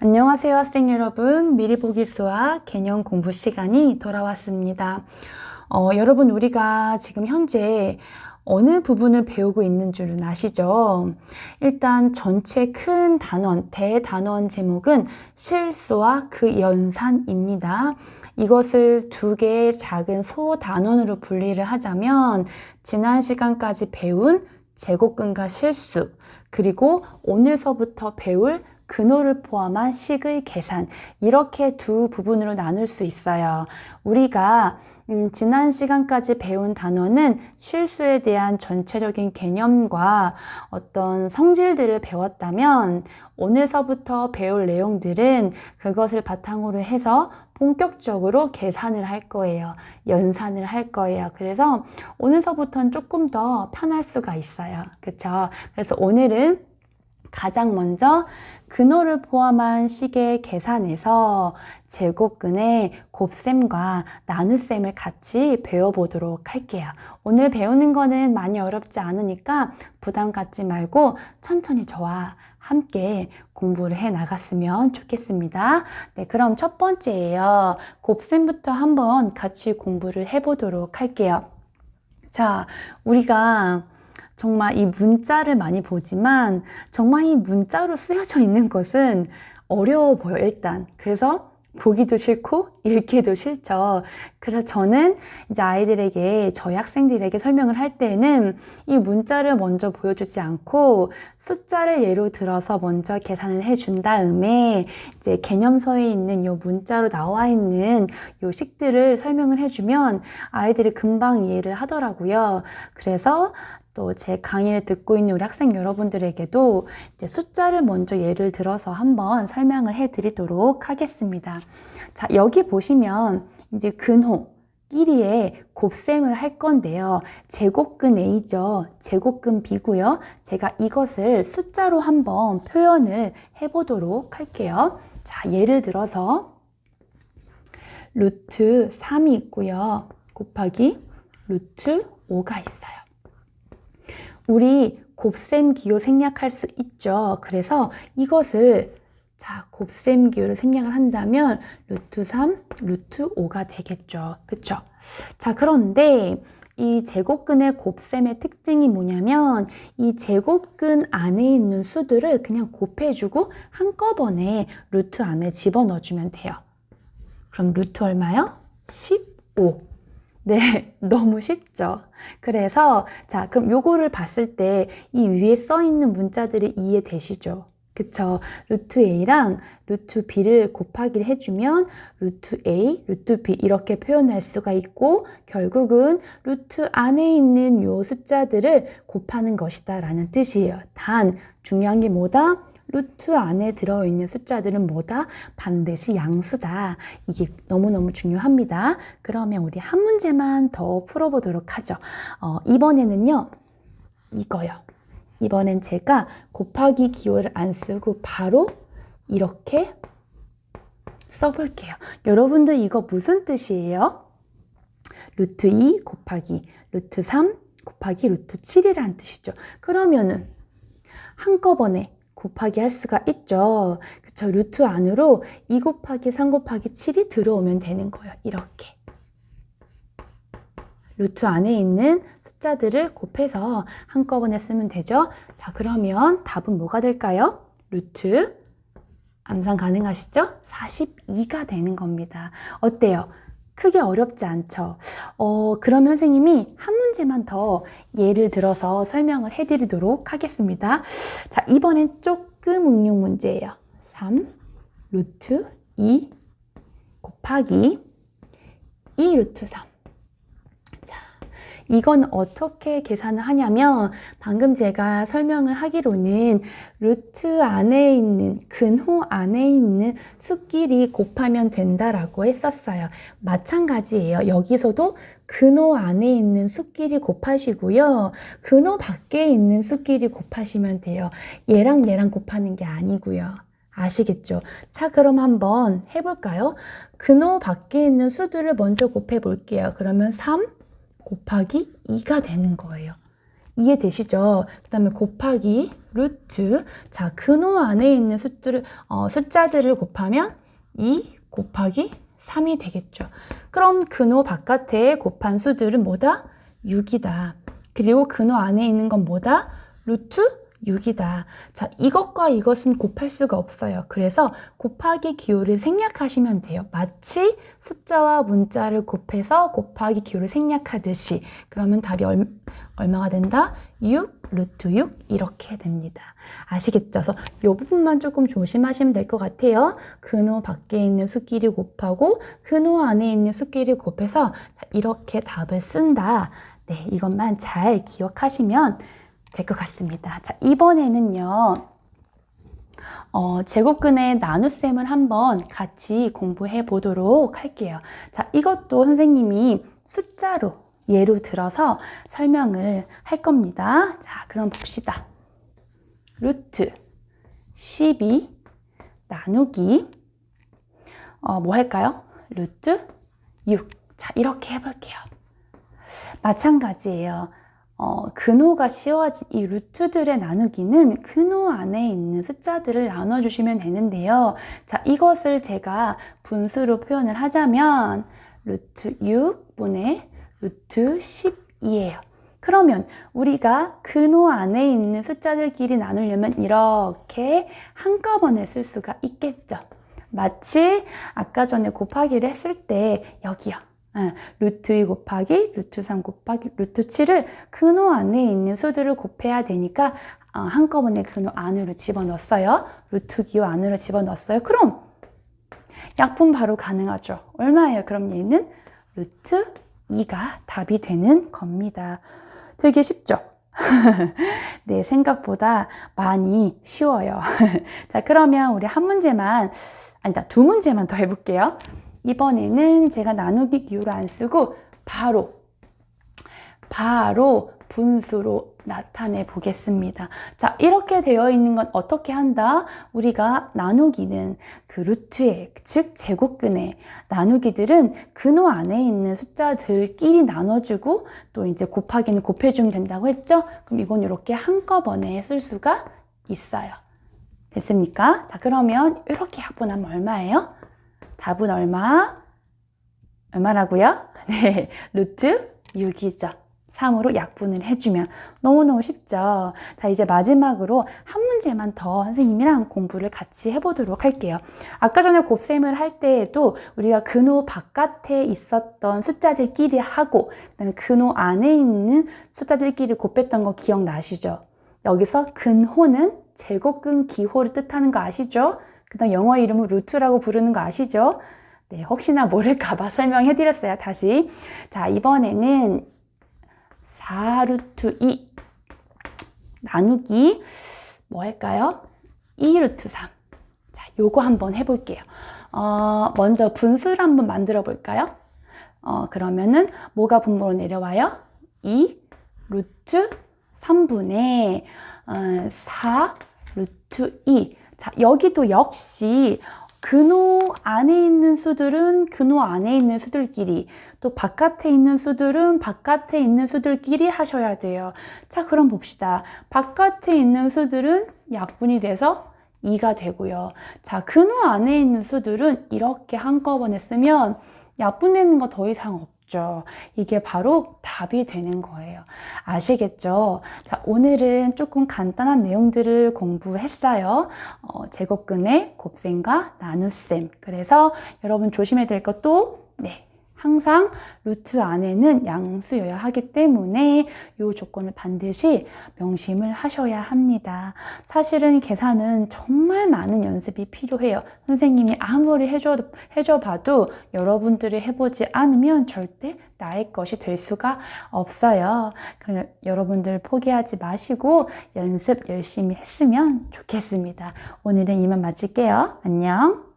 안녕하세요 학생 여러분, 미리 보기 수학 개념 공부 시간이 돌아왔습니다. 여러분, 우리가 지금 현재 어느 부분을 배우고 있는 줄은 아시죠? 일단 전체 큰 단원, 대단원 제목은 실수와 그 연산입니다. 이것을 두 개의 작은 소단원으로 분리를 하자면 지난 시간까지 배운 제곱근과 실수, 그리고 오늘서부터 배울 근호를 포함한 식의 계산, 이렇게 두 부분으로 나눌 수 있어요. 우리가 지난 시간까지 배운 단어는 실수에 대한 전체적인 개념과 어떤 성질들을 배웠다면 오늘서부터 배울 내용들은 그것을 바탕으로 해서 본격적으로 계산을 할 거예요. 연산을 할 거예요. 그래서 오늘서부터는 조금 더 편할 수가 있어요. 그렇죠? 그래서 오늘은 가장 먼저 근호를 포함한 식의 계산에서 제곱근의 곱셈과 나눗셈을 같이 배워보도록 할게요. 오늘 배우는 거는 많이 어렵지 않으니까 부담 갖지 말고 천천히 저와 함께 공부를 해 나갔으면 좋겠습니다. 네, 그럼 첫 번째예요. 곱셈부터 한번 같이 공부를 해보도록 할게요. 자, 우리가 정말 이 문자를 많이 보지만 정말 이 문자로 쓰여져 있는 것은 어려워 보여, 일단. 그래서 보기도 싫고 읽기도 싫죠. 그래서 저는 이제 아이들에게, 저희 학생들에게 설명을 할 때는 이 문자를 먼저 보여주지 않고 숫자를 예로 들어서 먼저 계산을 해준 다음에 이제 개념서에 있는 요 문자로 나와 있는 요 식들을 설명을 해주면 아이들이 금방 이해를 하더라고요. 그래서 또 제 강의를 듣고 있는 우리 학생 여러분들에게도 이제 숫자를 먼저 예를 들어서 한번 설명을 해드리도록 하겠습니다. 자, 여기 보시면 이제 근호, 끼리에 곱셈을 할 건데요. 제곱근 A죠. 제곱근 B고요. 제가 이것을 숫자로 한번 표현을 해보도록 할게요. 자, 예를 들어서 루트 3이 있고요. 곱하기 루트 5가 있어요. 우리 곱셈 기호 생략할 수 있죠. 그래서 이것을, 자, 곱셈 기호를 생략을 한다면 루트 3, 루트 5가 되겠죠. 그쵸? 자, 그런데 이 제곱근의 곱셈의 특징이 뭐냐면 이 제곱근 안에 있는 수들을 그냥 곱해주고 한꺼번에 루트 안에 집어넣어주면 돼요. 그럼 루트 얼마요? 15. 네, 너무 쉽죠? 그래서 자, 그럼 요거를 봤을 때 이 위에 써 있는 문자들이 이해되시죠? 그쵸? 루트 A랑 루트 B를 곱하기를 해주면 루트 A, 루트 B 이렇게 표현할 수가 있고 결국은 루트 안에 있는 요 숫자들을 곱하는 것이다 라는 뜻이에요. 단 중요한 게 뭐다? 루트 안에 들어있는 숫자들은 뭐다? 반드시 양수다. 이게 너무너무 중요합니다. 그러면 우리 한 문제만 더 풀어보도록 하죠. 이번에는요, 이거요. 이번엔 제가 곱하기 기호를 안 쓰고 바로 이렇게 써볼게요. 여러분들 이거 무슨 뜻이에요? 루트 2 곱하기 루트 3 곱하기 루트 7이라는 뜻이죠. 그러면은 한꺼번에 곱하기 할 수가 있죠. 그쵸? 루트 안으로 2 곱하기 3 곱하기 7이 들어오면 되는 거예요. 이렇게. 루트 안에 있는 숫자들을 곱해서 한꺼번에 쓰면 되죠. 자, 그러면 답은 뭐가 될까요? 루트, 암산 가능하시죠? 42가 되는 겁니다. 어때요? 크게 어렵지 않죠? 그럼 선생님이 한 문제만 더 예를 들어서 설명을 해드리도록 하겠습니다. 자, 이번엔 조금 응용 문제예요. 3 루트 2 곱하기 2 루트 3. 이건 어떻게 계산을 하냐면 방금 제가 설명을 하기로는 루트 안에 있는, 근호 안에 있는 수끼리 곱하면 된다라고 했었어요. 마찬가지예요. 여기서도 근호 안에 있는 수끼리 곱하시고요. 근호 밖에 있는 수끼리 곱하시면 돼요. 얘랑 얘랑 곱하는 게 아니고요. 아시겠죠? 자, 그럼 한번 해볼까요? 근호 밖에 있는 수들을 먼저 곱해 볼게요. 그러면 3 곱하기 2가 되는 거예요. 이해되시죠? 그 다음에 곱하기 루트. 자, 근호 안에 있는 숫자들을 곱하면 2 곱하기 3이 되겠죠. 그럼 근호 바깥에 곱한 수들은 뭐다? 6이다. 그리고 근호 안에 있는 건 뭐다? 루트 6이다. 자, 이것과 이것은 곱할 수가 없어요. 그래서 곱하기 기호를 생략하시면 돼요. 마치 숫자와 문자를 곱해서 곱하기 기호를 생략하듯이. 그러면 답이 얼마가 된다? 6 루트 6 이렇게 됩니다. 아시겠죠? 그래서 이 부분만 조금 조심하시면 될 것 같아요. 근호 밖에 있는 수끼리 곱하고 근호 안에 있는 수끼리 곱해서 이렇게 답을 쓴다. 네, 이것만 잘 기억하시면 될 것 같습니다. 자, 이번에는요, 제곱근의 나눗셈을 한번 같이 공부해 보도록 할게요. 자, 이것도 선생님이 숫자로 예로 들어서 설명을 할 겁니다. 자, 그럼 봅시다. 루트 12 나누기 뭐 할까요? 루트 6. 자, 이렇게 해볼게요. 마찬가지예요. 근호가 씌워진 이 루트들의 나누기는 근호 안에 있는 숫자들을 나눠주시면 되는데요. 자, 이것을 제가 분수로 표현을 하자면 루트 6분의 루트 12예요. 그러면 우리가 근호 안에 있는 숫자들끼리 나누려면 이렇게 한꺼번에 쓸 수가 있겠죠. 마치 아까 전에 곱하기를 했을 때 여기요. 루트 2 곱하기 루트 3 곱하기 루트 7을 근호 안에 있는 수들을 곱해야 되니까 한꺼번에 근호 안으로 집어넣었어요. 루트 기호 안으로 집어넣었어요. 그럼 약분 바로 가능하죠. 얼마예요? 그럼 얘는 루트 2가 답이 되는 겁니다. 되게 쉽죠? 네, 생각보다 많이 쉬워요. 자, 그러면 우리 두 문제만 더 해볼게요. 이번에는 제가 나누기 기호를 안 쓰고 바로 분수로 나타내 보겠습니다. 자, 이렇게 되어 있는 건 어떻게 한다? 우리가 나누기는 그 루트에, 즉 제곱근의 나누기들은 근호 안에 있는 숫자들끼리 나눠주고 또 이제 곱하기는 곱해주면 된다고 했죠? 그럼 이건 이렇게 한꺼번에 쓸 수가 있어요. 됐습니까? 자, 그러면 이렇게 약분하면 얼마예요? 답은 얼마라고요? 네, 루트 6이죠. 3으로 약분을 해주면 너무너무 쉽죠. 자, 이제 마지막으로 한 문제만 더 선생님이랑 공부를 같이 해보도록 할게요. 아까 전에 곱셈을 할 때에도 우리가 근호 바깥에 있었던 숫자들끼리 하고 그다음에 근호 안에 있는 숫자들끼리 곱했던 거 기억나시죠? 여기서 근호는 제곱근 기호를 뜻하는 거 아시죠? 그 다음 영어 이름은 루트라고 부르는 거 아시죠? 네, 혹시나 모를까봐 설명해 드렸어요. 다시. 자, 이번에는 4루트 2 나누기 뭐 할까요? 2루트 3. 자, 요거 한번 해볼게요. 먼저 분수를 한번 만들어 볼까요? 그러면은 뭐가 분모로 내려와요? 2 루트 3분의 4 루트 2. 자, 여기도 역시 근호 안에 있는 수들은 근호 안에 있는 수들끼리, 또 바깥에 있는 수들은 바깥에 있는 수들끼리 하셔야 돼요. 자, 그럼 봅시다. 바깥에 있는 수들은 약분이 돼서 2가 되고요. 자, 근호 안에 있는 수들은 이렇게 한꺼번에 쓰면 약분되는 거 더 이상 없죠. 이게 바로 답이 되는 거예요. 아시겠죠? 자, 오늘은 조금 간단한 내용들을 공부했어요. 제곱근의 곱셈과 나눗셈. 그래서 여러분 조심해야 될 것도 항상 루트 안에는 양수여야 하기 때문에 이 조건을 반드시 명심을 하셔야 합니다. 사실은 계산은 정말 많은 연습이 필요해요. 선생님이 아무리 해줘봐도 여러분들이 해보지 않으면 절대 나의 것이 될 수가 없어요. 그럼 여러분들 포기하지 마시고 연습 열심히 했으면 좋겠습니다. 오늘은 이만 마칠게요. 안녕.